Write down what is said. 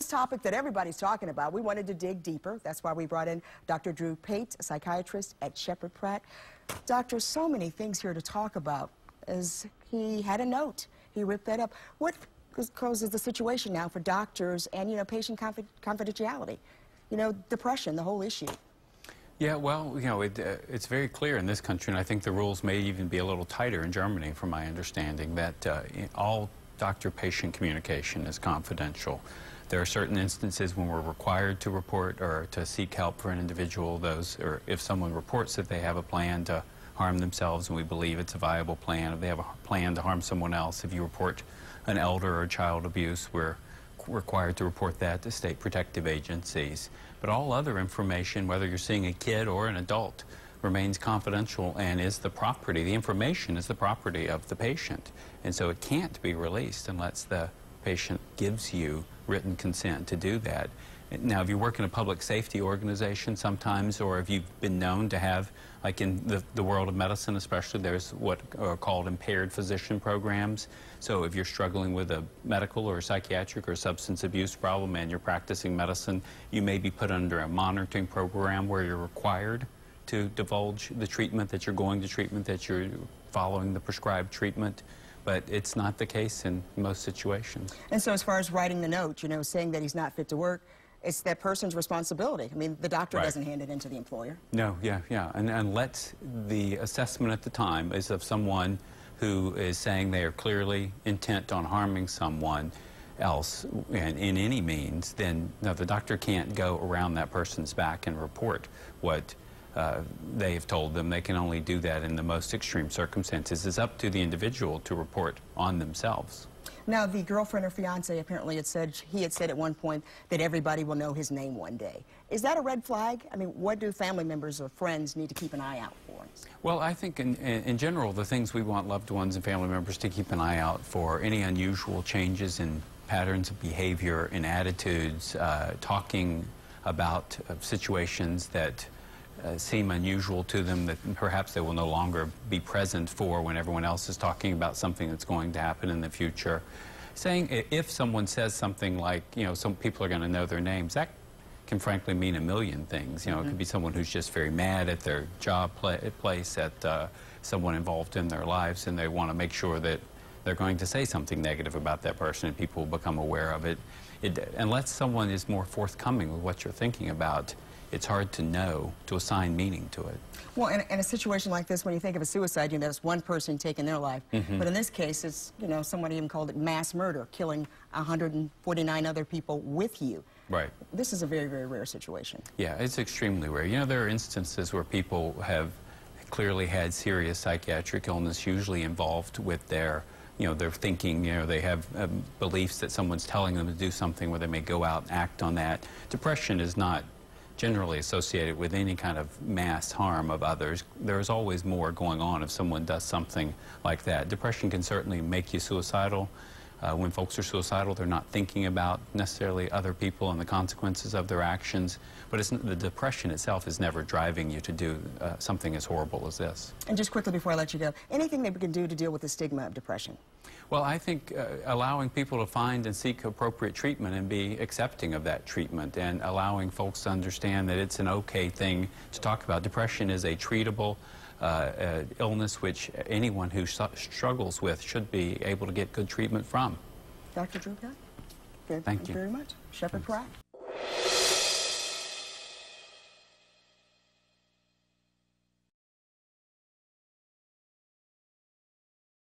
Topic that everybody's talking about. We wanted to dig deeper. That's why we brought in Dr. Drew Pate, a psychiatrist at Sheppard Pratt. Doctor, so many things here to talk about. As he had a note, he ripped that up. What causes the situation now for doctors and, you know, patient confidentiality? You know, depression, the whole issue. Yeah, well, you know, it's very clear in this country, and I think the rules may even be a little tighter in Germany, from my understanding, that all doctor-patient communication is confidential. There are certain instances when we're required to report or to seek help for an individual, or if someone reports that they have a plan to harm themselves and we believe it's a viable plan, if they have a plan to harm someone else, if you report an elder or child abuse, we're required to report that to state protective agencies. But all other information, whether you're seeing a kid or an adult, remains confidential and is the property. The information is the property of the patient, and so it can't be released unless the patient gives you written consent to do that. Now, if you work in a public safety organization sometimes, or if you've been known to have, like in the world of medicine especially, there's what are called impaired physician programs. So if you're struggling with a medical or psychiatric or substance abuse problem and you're practicing medicine, you may be put under a monitoring program where you're required to divulge the treatment that you're going to treatment, that you're following the prescribed treatment. But it's not the case in most situations. And so as far as writing the note, you know, saying that he's not fit to work, it's that person's responsibility. I mean, the doctor doesn't hand it in to the employer. No, yeah. And let the assessment at the time is of someone who is saying they are clearly intent on harming someone else and in any means, then no, the doctor can't go around that person's back and report what they've told them. They can only do that in the most extreme circumstances. It's up to the individual to report on themselves. Now, the girlfriend or fiance apparently he had said at one point that everybody will know his name one day. Is that a red flag? I mean, what do family members or friends need to keep an eye out for? Well, I think in general, the things we want loved ones and family members to keep an eye out for, any unusual changes in patterns of behavior, in attitudes, talking about situations that seem unusual to them, that perhaps they will no longer be present for when everyone else is talking about something that's going to happen in the future. Saying, if someone says something like, you know, some people are going to know their names, that can frankly mean a million things. You know, it could be someone who's just very mad at their job place, at someone involved in their lives, and they want to make sure that they're going to say something negative about that person and people will become aware of it. Unless someone is more forthcoming with what you're thinking about, it's hard to know, to assign meaning to it. Well, in a situation like this, when you think of a suicide, you know, there's one person taking their life. But in this case, it's, you know, somebody even called it mass murder, killing 149 other people with you. Right. This is a very, very rare situation. Yeah, it's extremely rare. You know, there are instances where people have clearly had serious psychiatric illness, usually involved with their, you know, their thinking. You know, they have beliefs that someone's telling them to do something where they may go out and act on that. Depression is not generally associated with any kind of mass harm of others. There's always more going on if someone does something like that. Depression can certainly make you suicidal. When folks are suicidal, they're not thinking about necessarily other people and the consequences of their actions, but the depression itself is never driving you to do something as horrible as this. And just quickly before I let you go, anything that we can do to deal with the stigma of depression? Well, I think allowing people to find and seek appropriate treatment and be accepting of that treatment, and allowing folks to understand that it's an okay thing to talk about. Depression is a treatable illness which anyone who struggles with should be able to get good treatment from. Dr. Drew Pate, thank you very much. Sheppard Pratt.